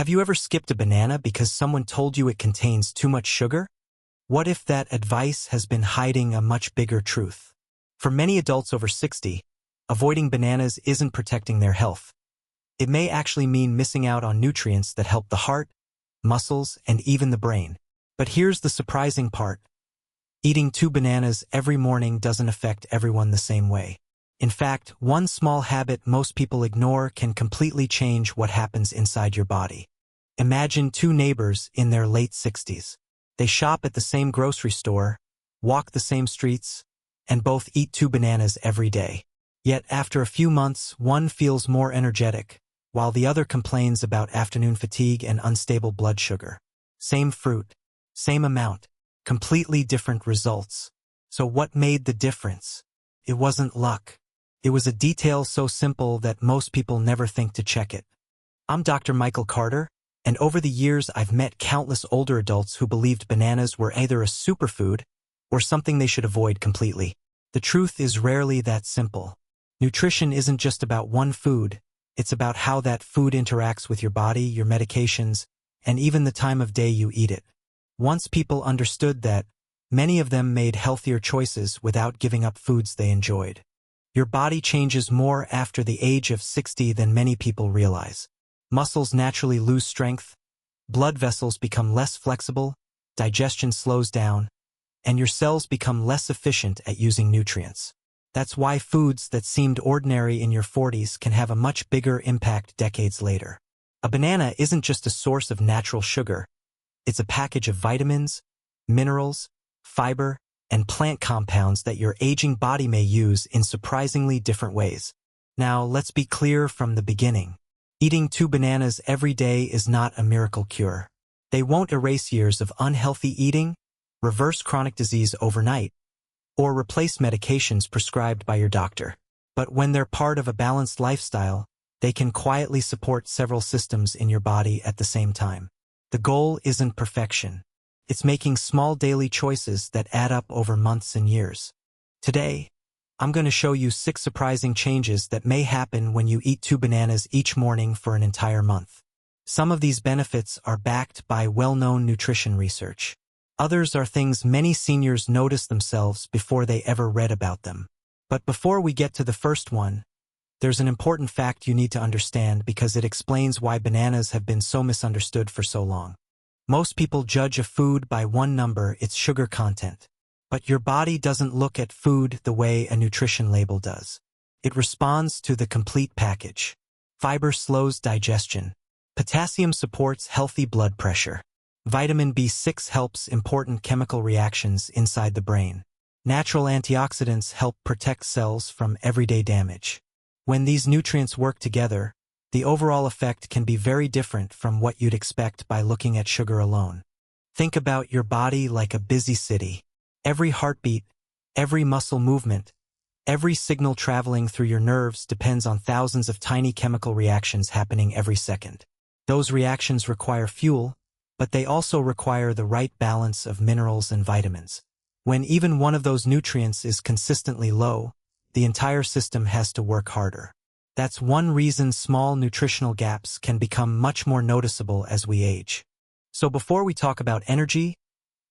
Have you ever skipped a banana because someone told you it contains too much sugar? What if that advice has been hiding a much bigger truth? For many adults over 60, avoiding bananas isn't protecting their health. It may actually mean missing out on nutrients that help the heart, muscles, and even the brain. But here's the surprising part. Eating 2 bananas every morning doesn't affect everyone the same way. In fact, one small habit most people ignore can completely change what happens inside your body. Imagine 2 neighbors in their late 60s. They shop at the same grocery store, walk the same streets, and both eat 2 bananas every day. Yet after a few months, one feels more energetic, while the other complains about afternoon fatigue and unstable blood sugar. Same fruit, same amount, completely different results. So what made the difference? It wasn't luck. It was a detail so simple that most people never think to check it. I'm Dr. Michael Carter, and over the years I've met countless older adults who believed bananas were either a superfood or something they should avoid completely. The truth is rarely that simple. Nutrition isn't just about one food, it's about how that food interacts with your body, your medications, and even the time of day you eat it. Once people understood that, many of them made healthier choices without giving up foods they enjoyed. Your body changes more after the age of 60 than many people realize. Muscles naturally lose strength, blood vessels become less flexible, digestion slows down, and your cells become less efficient at using nutrients. That's why foods that seemed ordinary in your 40s can have a much bigger impact decades later. A banana isn't just a source of natural sugar. It's a package of vitamins, minerals, fiber, and plant compounds that your aging body may use in surprisingly different ways. Now, let's be clear from the beginning. Eating 2 bananas every day is not a miracle cure. They won't erase years of unhealthy eating, reverse chronic disease overnight, or replace medications prescribed by your doctor. But when they're part of a balanced lifestyle, they can quietly support several systems in your body at the same time. The goal isn't perfection. It's making small daily choices that add up over months and years. Today, I'm going to show you 6 surprising changes that may happen when you eat 2 bananas each morning for an entire month. Some of these benefits are backed by well-known nutrition research. Others are things many seniors notice themselves before they ever read about them. But before we get to the first one, there's an important fact you need to understand because it explains why bananas have been so misunderstood for so long. Most people judge a food by one number, its sugar content. But your body doesn't look at food the way a nutrition label does. It responds to the complete package. Fiber slows digestion. Potassium supports healthy blood pressure. Vitamin B6 helps important chemical reactions inside the brain. Natural antioxidants help protect cells from everyday damage. When these nutrients work together, the overall effect can be very different from what you'd expect by looking at sugar alone. Think about your body like a busy city. Every heartbeat, every muscle movement, every signal traveling through your nerves depends on thousands of tiny chemical reactions happening every second. Those reactions require fuel, but they also require the right balance of minerals and vitamins. When even one of those nutrients is consistently low, the entire system has to work harder. That's one reason small nutritional gaps can become much more noticeable as we age. So before we talk about energy,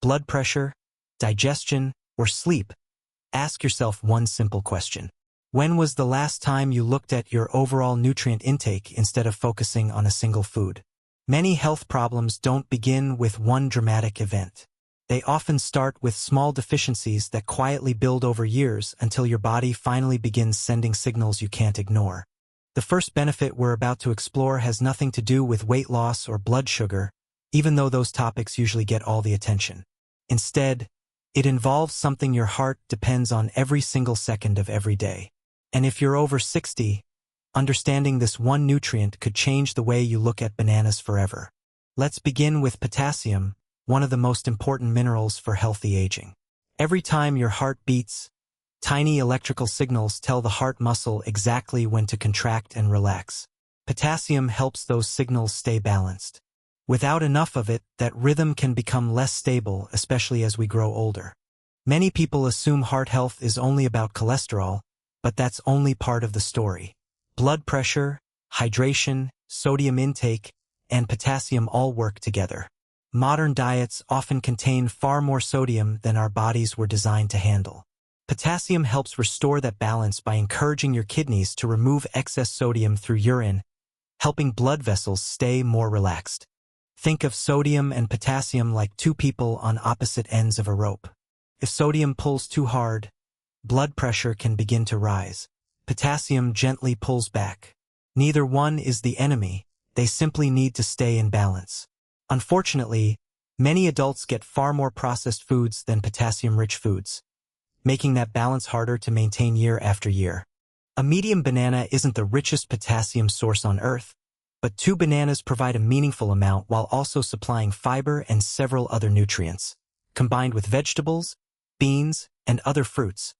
blood pressure, digestion, or sleep, ask yourself one simple question. When was the last time you looked at your overall nutrient intake instead of focusing on a single food? Many health problems don't begin with one dramatic event. They often start with small deficiencies that quietly build over years until your body finally begins sending signals you can't ignore. The first benefit we're about to explore has nothing to do with weight loss or blood sugar, even though those topics usually get all the attention. Instead, it involves something your heart depends on every single second of every day. And if you're over 60, understanding this one nutrient could change the way you look at bananas forever. Let's begin with potassium, one of the most important minerals for healthy aging. Every time your heart beats, tiny electrical signals tell the heart muscle exactly when to contract and relax. Potassium helps those signals stay balanced. Without enough of it, that rhythm can become less stable, especially as we grow older. Many people assume heart health is only about cholesterol, but that's only part of the story. Blood pressure, hydration, sodium intake, and potassium all work together. Modern diets often contain far more sodium than our bodies were designed to handle. Potassium helps restore that balance by encouraging your kidneys to remove excess sodium through urine, helping blood vessels stay more relaxed. Think of sodium and potassium like two people on opposite ends of a rope. If sodium pulls too hard, blood pressure can begin to rise. Potassium gently pulls back. Neither one is the enemy, they simply need to stay in balance. Unfortunately, many adults get far more processed foods than potassium-rich foods, making that balance harder to maintain year after year. A medium banana isn't the richest potassium source on Earth, but 2 bananas provide a meaningful amount while also supplying fiber and several other nutrients. Combined with vegetables, beans, and other fruits,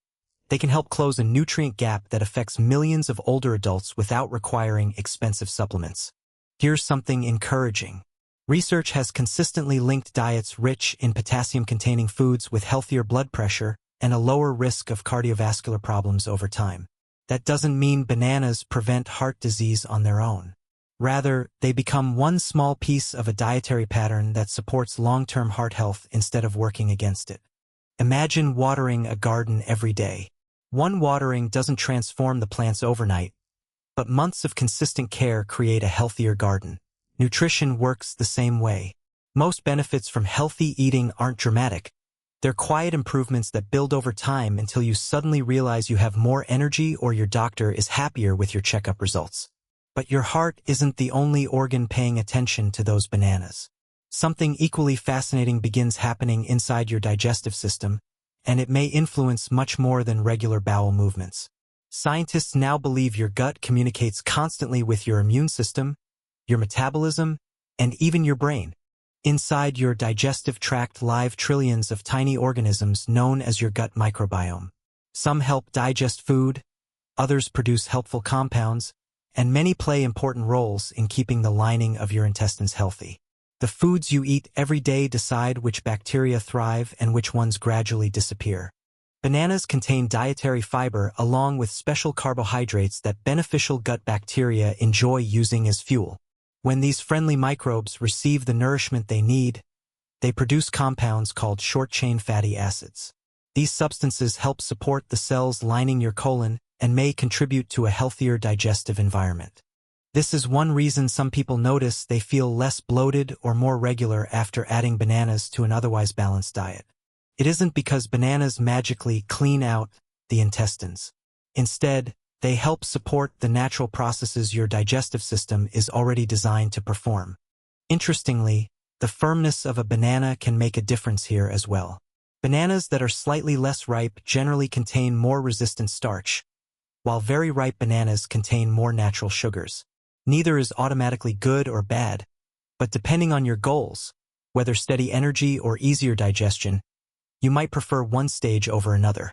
they can help close a nutrient gap that affects millions of older adults without requiring expensive supplements. Here's something encouraging. Research has consistently linked diets rich in potassium-containing foods with healthier blood pressure and a lower risk of cardiovascular problems over time. That doesn't mean bananas prevent heart disease on their own. Rather, they become one small piece of a dietary pattern that supports long-term heart health instead of working against it. Imagine watering a garden every day. One watering doesn't transform the plants overnight, but months of consistent care create a healthier garden. Nutrition works the same way. Most benefits from healthy eating aren't dramatic. They're quiet improvements that build over time until you suddenly realize you have more energy or your doctor is happier with your checkup results. But your heart isn't the only organ paying attention to those bananas. Something equally fascinating begins happening inside your digestive system, and it may influence much more than regular bowel movements. Scientists now believe your gut communicates constantly with your immune system, your metabolism, and even your brain. Inside your digestive tract live trillions of tiny organisms known as your gut microbiome. Some help digest food, others produce helpful compounds, and many play important roles in keeping the lining of your intestines healthy. The foods you eat every day decide which bacteria thrive and which ones gradually disappear. Bananas contain dietary fiber along with special carbohydrates that beneficial gut bacteria enjoy using as fuel. When these friendly microbes receive the nourishment they need, they produce compounds called short-chain fatty acids. These substances help support the cells lining your colon and may contribute to a healthier digestive environment. This is one reason some people notice they feel less bloated or more regular after adding bananas to an otherwise balanced diet. It isn't because bananas magically clean out the intestines. Instead, they help support the natural processes your digestive system is already designed to perform. Interestingly, the firmness of a banana can make a difference here as well. Bananas that are slightly less ripe generally contain more resistant starch, while very ripe bananas contain more natural sugars. Neither is automatically good or bad, but depending on your goals, whether steady energy or easier digestion, you might prefer one stage over another.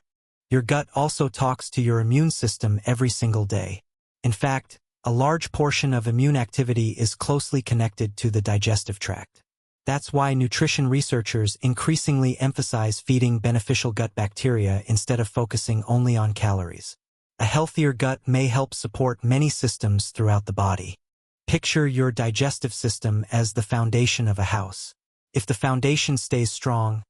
Your gut also talks to your immune system every single day. In fact, a large portion of immune activity is closely connected to the digestive tract. That's why nutrition researchers increasingly emphasize feeding beneficial gut bacteria instead of focusing only on calories. A healthier gut may help support many systems throughout the body. Picture your digestive system as the foundation of a house. If the foundation stays strong,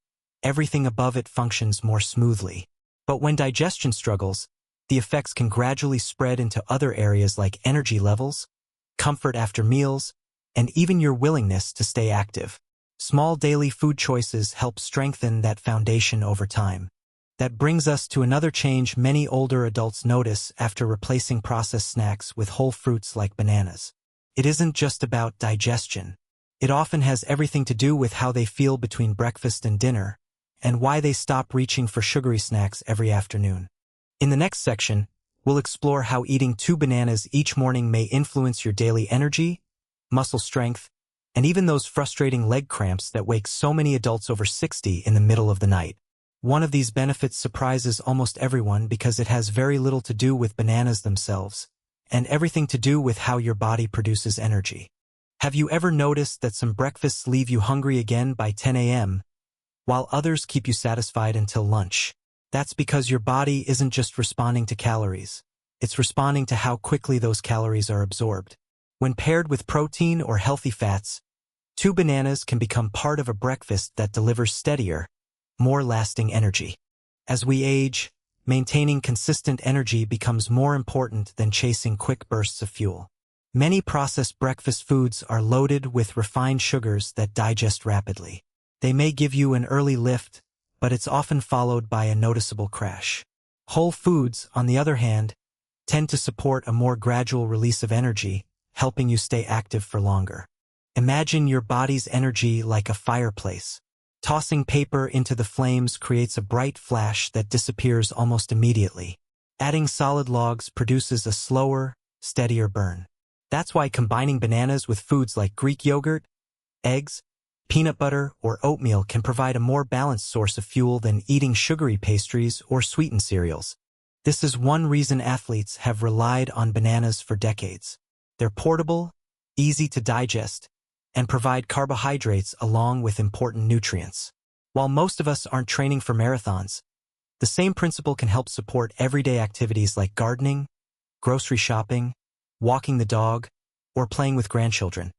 everything above it functions more smoothly. But when digestion struggles, the effects can gradually spread into other areas like energy levels, comfort after meals, and even your willingness to stay active. Small daily food choices help strengthen that foundation over time. That brings us to another change many older adults notice after replacing processed snacks with whole fruits like bananas. It isn't just about digestion. It often has everything to do with how they feel between breakfast and dinner, and why they stop reaching for sugary snacks every afternoon. In the next section, we'll explore how eating 2 bananas each morning may influence your daily energy, muscle strength, and even those frustrating leg cramps that wake so many adults over 60 in the middle of the night. One of these benefits surprises almost everyone because it has very little to do with bananas themselves, and everything to do with how your body produces energy. Have you ever noticed that some breakfasts leave you hungry again by 10 a.m., while others keep you satisfied until lunch? That's because your body isn't just responding to calories. It's responding to how quickly those calories are absorbed. When paired with protein or healthy fats, 2 bananas can become part of a breakfast that delivers steadier, more lasting energy. As we age, maintaining consistent energy becomes more important than chasing quick bursts of fuel. Many processed breakfast foods are loaded with refined sugars that digest rapidly. They may give you an early lift, but it's often followed by a noticeable crash. Whole foods, on the other hand, tend to support a more gradual release of energy, helping you stay active for longer. Imagine your body's energy like a fireplace. Tossing paper into the flames creates a bright flash that disappears almost immediately. Adding solid logs produces a slower, steadier burn. That's why combining bananas with foods like Greek yogurt, eggs, peanut butter, or oatmeal can provide a more balanced source of fuel than eating sugary pastries or sweetened cereals. This is one reason athletes have relied on bananas for decades. They're portable, easy to digest, and provide carbohydrates along with important nutrients. While most of us aren't training for marathons, the same principle can help support everyday activities like gardening, grocery shopping, walking the dog, or playing with grandchildren.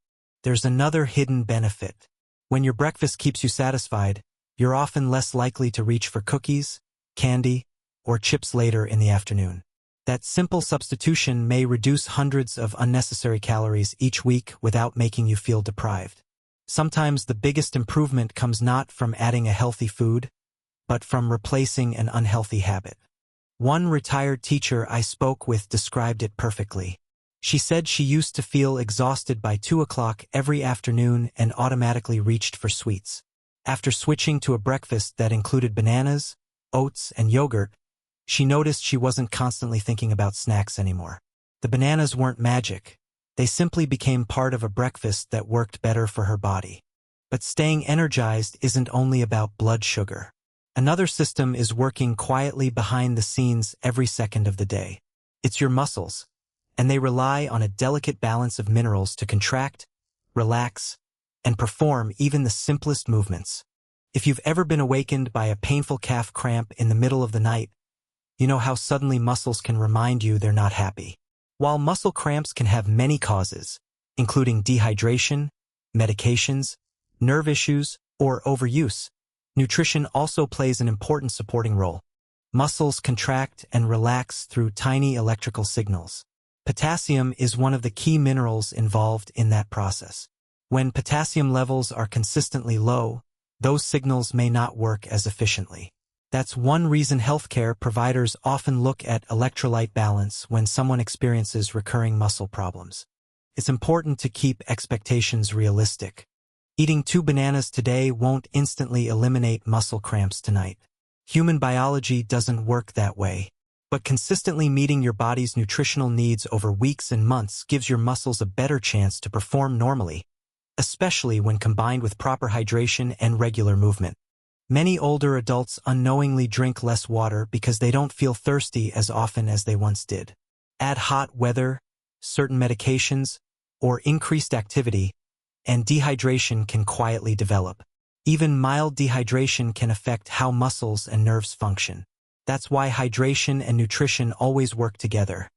There's another hidden benefit. When your breakfast keeps you satisfied, you're often less likely to reach for cookies, candy, or chips later in the afternoon. That simple substitution may reduce hundreds of unnecessary calories each week without making you feel deprived. Sometimes the biggest improvement comes not from adding a healthy food, but from replacing an unhealthy habit. One retired teacher I spoke with described it perfectly. She said she used to feel exhausted by 2 o'clock every afternoon and automatically reached for sweets. After switching to a breakfast that included bananas, oats, and yogurt, she noticed she wasn't constantly thinking about snacks anymore. The bananas weren't magic. They simply became part of a breakfast that worked better for her body. But staying energized isn't only about blood sugar. Another system is working quietly behind the scenes every second of the day. It's your muscles, and they rely on a delicate balance of minerals to contract, relax, and perform even the simplest movements. If you've ever been awakened by a painful calf cramp in the middle of the night, you know how suddenly muscles can remind you they're not happy. While muscle cramps can have many causes, including dehydration, medications, nerve issues, or overuse, nutrition also plays an important supporting role. Muscles contract and relax through tiny electrical signals. Potassium is one of the key minerals involved in that process. When potassium levels are consistently low, those signals may not work as efficiently. That's one reason healthcare providers often look at electrolyte balance when someone experiences recurring muscle problems. It's important to keep expectations realistic. Eating 2 bananas today won't instantly eliminate muscle cramps tonight. Human biology doesn't work that way. But consistently meeting your body's nutritional needs over weeks and months gives your muscles a better chance to perform normally, especially when combined with proper hydration and regular movement. Many older adults unknowingly drink less water because they don't feel thirsty as often as they once did. Add hot weather, certain medications, or increased activity, and dehydration can quietly develop. Even mild dehydration can affect how muscles and nerves function. That's why hydration and nutrition always work together.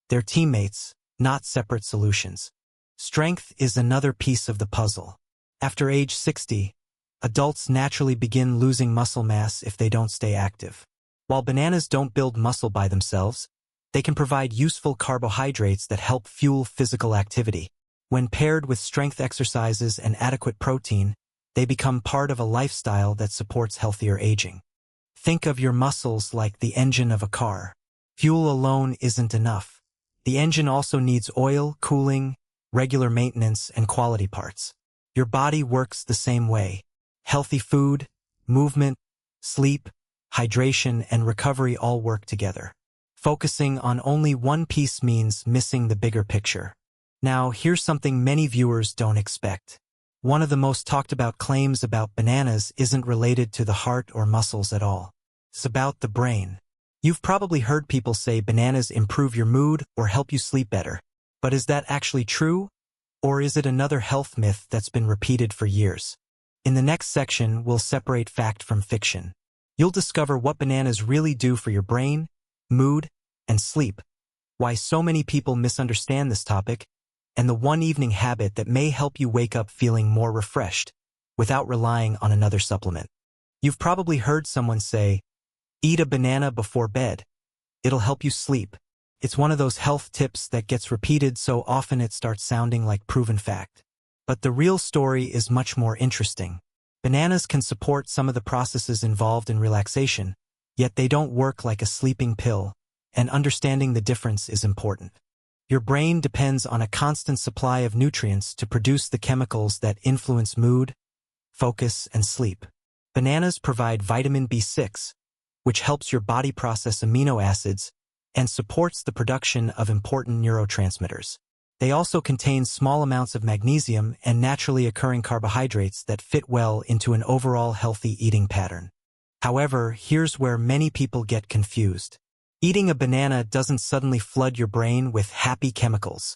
They're teammates, not separate solutions. Strength is another piece of the puzzle. After age 60, adults naturally begin losing muscle mass if they don't stay active. While bananas don't build muscle by themselves, they can provide useful carbohydrates that help fuel physical activity. When paired with strength exercises and adequate protein, they become part of a lifestyle that supports healthier aging. Think of your muscles like the engine of a car. Fuel alone isn't enough. The engine also needs oil, cooling, regular maintenance, and quality parts. Your body works the same way. Healthy food, movement, sleep, hydration, and recovery all work together. Focusing on only one piece means missing the bigger picture. Now, here's something many viewers don't expect. One of the most talked about claims about bananas isn't related to the heart or muscles at all. It's about the brain. You've probably heard people say bananas improve your mood or help you sleep better. But is that actually true? Or is it another health myth that's been repeated for years? In the next section, we'll separate fact from fiction. You'll discover what bananas really do for your brain, mood, and sleep, why so many people misunderstand this topic, and the one evening habit that may help you wake up feeling more refreshed without relying on another supplement. You've probably heard someone say, "Eat a banana before bed. It'll help you sleep." It's one of those health tips that gets repeated so often it starts sounding like proven fact. But the real story is much more interesting. Bananas can support some of the processes involved in relaxation, yet they don't work like a sleeping pill, and understanding the difference is important. Your brain depends on a constant supply of nutrients to produce the chemicals that influence mood, focus, and sleep. Bananas provide vitamin B6, which helps your body process amino acids and supports the production of important neurotransmitters. They also contain small amounts of magnesium and naturally occurring carbohydrates that fit well into an overall healthy eating pattern. However, here's where many people get confused. Eating a banana doesn't suddenly flood your brain with happy chemicals.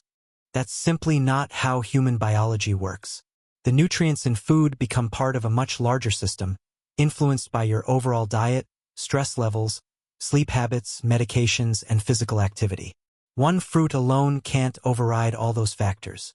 That's simply not how human biology works. The nutrients in food become part of a much larger system, influenced by your overall diet, stress levels, sleep habits, medications, and physical activity. One fruit alone can't override all those factors.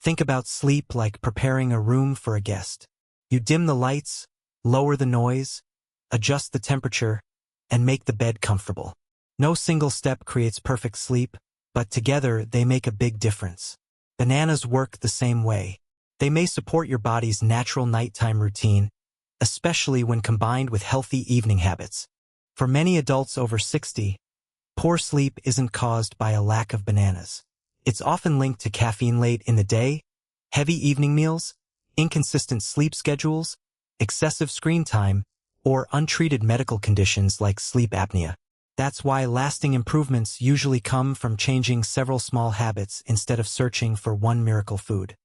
Think about sleep like preparing a room for a guest. You dim the lights, lower the noise, adjust the temperature, and make the bed comfortable. No single step creates perfect sleep, but together they make a big difference. Bananas work the same way. They may support your body's natural nighttime routine, especially when combined with healthy evening habits. For many adults over 60, poor sleep isn't caused by a lack of bananas. It's often linked to caffeine late in the day, heavy evening meals, inconsistent sleep schedules, excessive screen time, or untreated medical conditions like sleep apnea. That's why lasting improvements usually come from changing several small habits instead of searching for one miracle food.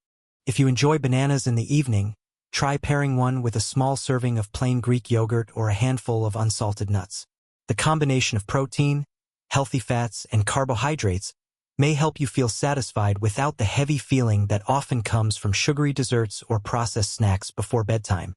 If you enjoy bananas in the evening, try pairing one with a small serving of plain Greek yogurt or a handful of unsalted nuts. The combination of protein, healthy fats, and carbohydrates may help you feel satisfied without the heavy feeling that often comes from sugary desserts or processed snacks before bedtime.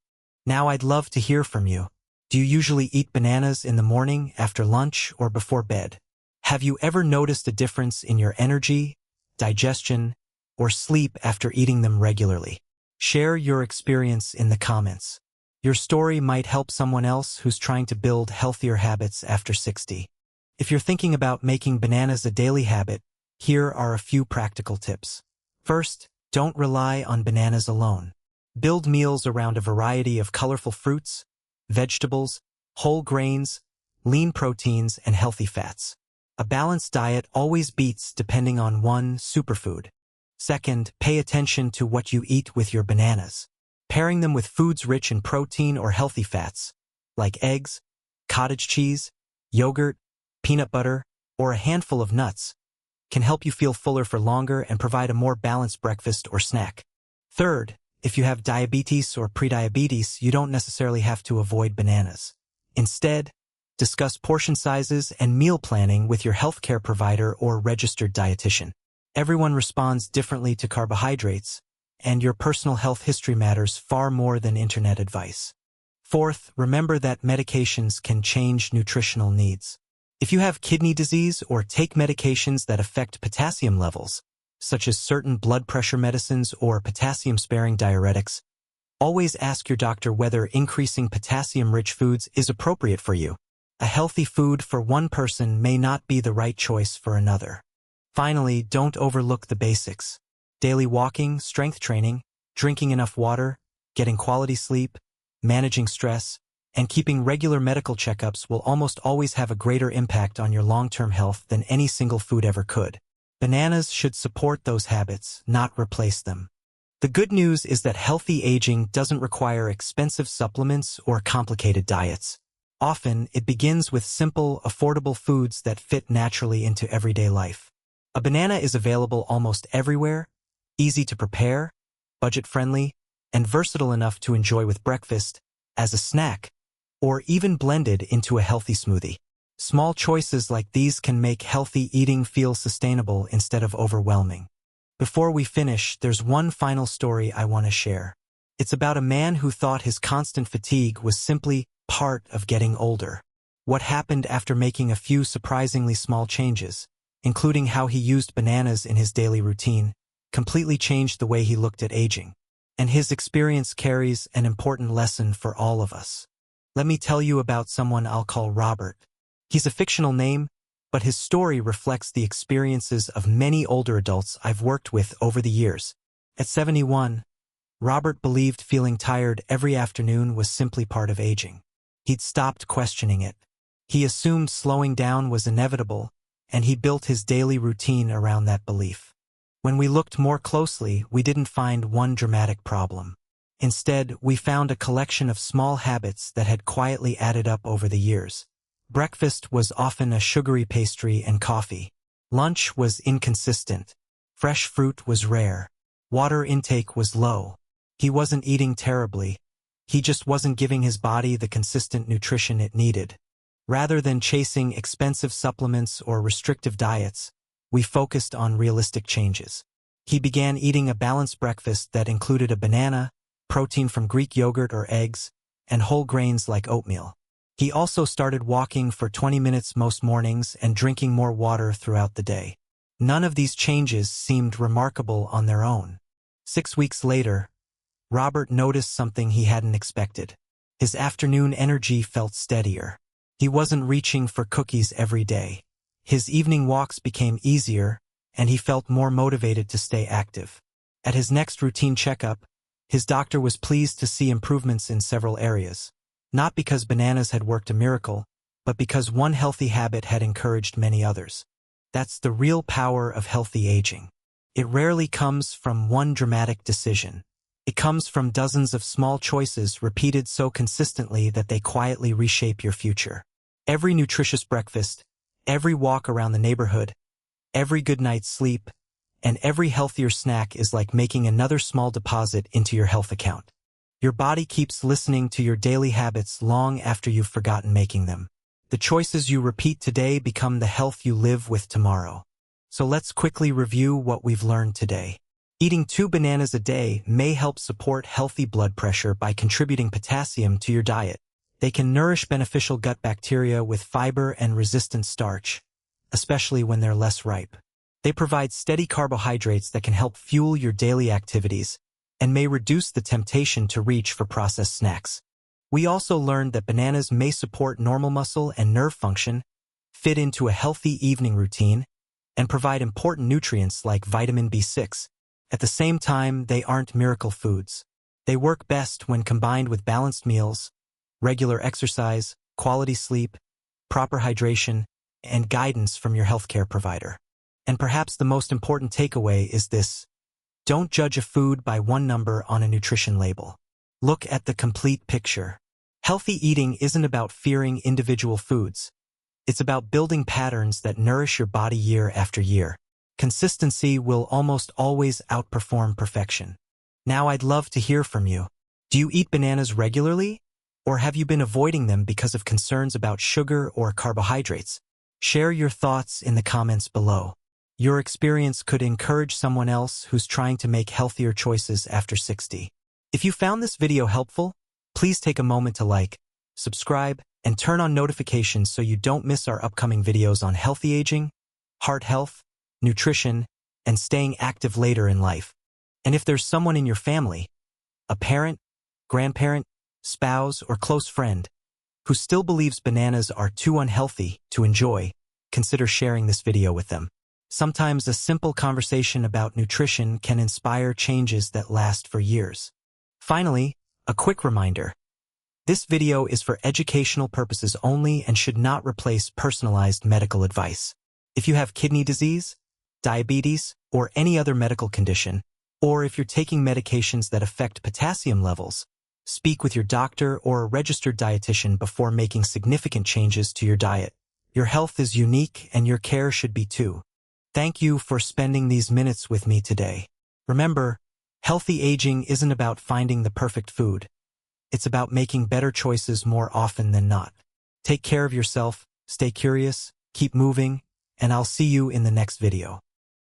Now I'd love to hear from you. Do you usually eat bananas in the morning, after lunch, or before bed? Have you ever noticed a difference in your energy, digestion, or sleep after eating them regularly? Share your experience in the comments. Your story might help someone else who's trying to build healthier habits after 60. If you're thinking about making bananas a daily habit, here are a few practical tips. First, don't rely on bananas alone. Build meals around a variety of colorful fruits, vegetables, whole grains, lean proteins, and healthy fats. A balanced diet always beats depending on one superfood. Second, pay attention to what you eat with your bananas. Pairing them with foods rich in protein or healthy fats, like eggs, cottage cheese, yogurt, peanut butter, or a handful of nuts, can help you feel fuller for longer and provide a more balanced breakfast or snack. Third, if you have diabetes or prediabetes, you don't necessarily have to avoid bananas. Instead, discuss portion sizes and meal planning with your healthcare provider or registered dietitian. Everyone responds differently to carbohydrates, and your personal health history matters far more than internet advice. Fourth, remember that medications can change nutritional needs. If you have kidney disease or take medications that affect potassium levels, such as certain blood pressure medicines or potassium-sparing diuretics, always ask your doctor whether increasing potassium-rich foods is appropriate for you. A healthy food for one person may not be the right choice for another. Finally, don't overlook the basics. Daily walking, strength training, drinking enough water, getting quality sleep, managing stress, and keeping regular medical checkups will almost always have a greater impact on your long-term health than any single food ever could. Bananas should support those habits, not replace them. The good news is that healthy aging doesn't require expensive supplements or complicated diets. Often, it begins with simple, affordable foods that fit naturally into everyday life. A banana is available almost everywhere, easy to prepare, budget-friendly, and versatile enough to enjoy with breakfast, as a snack, or even blended into a healthy smoothie. Small choices like these can make healthy eating feel sustainable instead of overwhelming. Before we finish, there's one final story I want to share. It's about a man who thought his constant fatigue was simply part of getting older. What happened after making a few surprisingly small changes, including how he used bananas in his daily routine, completely changed the way he looked at aging. And his experience carries an important lesson for all of us. Let me tell you about someone I'll call Robert. He's a fictional name, but his story reflects the experiences of many older adults I've worked with over the years. At 71, Robert believed feeling tired every afternoon was simply part of aging. He'd stopped questioning it. He assumed slowing down was inevitable, and he built his daily routine around that belief. When we looked more closely, we didn't find one dramatic problem. Instead, we found a collection of small habits that had quietly added up over the years. Breakfast was often a sugary pastry and coffee. Lunch was inconsistent. Fresh fruit was rare. Water intake was low. He wasn't eating terribly. He just wasn't giving his body the consistent nutrition it needed. Rather than chasing expensive supplements or restrictive diets, we focused on realistic changes. He began eating a balanced breakfast that included a banana, protein from Greek yogurt or eggs, and whole grains like oatmeal. He also started walking for 20 minutes most mornings and drinking more water throughout the day. None of these changes seemed remarkable on their own. 6 weeks later, Robert noticed something he hadn't expected. His afternoon energy felt steadier. He wasn't reaching for cookies every day. His evening walks became easier, and he felt more motivated to stay active. At his next routine checkup, his doctor was pleased to see improvements in several areas. Not because bananas had worked a miracle, but because one healthy habit had encouraged many others. That's the real power of healthy aging. It rarely comes from one dramatic decision. It comes from dozens of small choices repeated so consistently that they quietly reshape your future. Every nutritious breakfast, every walk around the neighborhood, every good night's sleep, and every healthier snack is like making another small deposit into your health account. Your body keeps listening to your daily habits long after you've forgotten making them. The choices you repeat today become the health you live with tomorrow. So let's quickly review what we've learned today. Eating 2 bananas a day may help support healthy blood pressure by contributing potassium to your diet. They can nourish beneficial gut bacteria with fiber and resistant starch, especially when they're less ripe. They provide steady carbohydrates that can help fuel your daily activities and may reduce the temptation to reach for processed snacks. We also learned that bananas may support normal muscle and nerve function, fit into a healthy evening routine, and provide important nutrients like vitamin B6. At the same time, they aren't miracle foods. They work best when combined with balanced meals, regular exercise, quality sleep, proper hydration, and guidance from your healthcare provider. And perhaps the most important takeaway is this: don't judge a food by one number on a nutrition label. Look at the complete picture. Healthy eating isn't about fearing individual foods. It's about building patterns that nourish your body year after year. Consistency will almost always outperform perfection. Now I'd love to hear from you. Do you eat bananas regularly? Or have you been avoiding them because of concerns about sugar or carbohydrates? Share your thoughts in the comments below. Your experience could encourage someone else who's trying to make healthier choices after 60. If you found this video helpful, please take a moment to like, subscribe, and turn on notifications so you don't miss our upcoming videos on healthy aging, heart health, nutrition, and staying active later in life. And if there's someone in your family, a parent, grandparent, spouse, or close friend, who still believes bananas are too unhealthy to enjoy, consider sharing this video with them. Sometimes a simple conversation about nutrition can inspire changes that last for years. Finally, a quick reminder. This video is for educational purposes only and should not replace personalized medical advice. If you have kidney disease, diabetes, or any other medical condition, or if you're taking medications that affect potassium levels, speak with your doctor or a registered dietitian before making significant changes to your diet. Your health is unique and your care should be too. Thank you for spending these minutes with me today. Remember, healthy aging isn't about finding the perfect food. It's about making better choices more often than not. Take care of yourself, stay curious, keep moving, and I'll see you in the next video.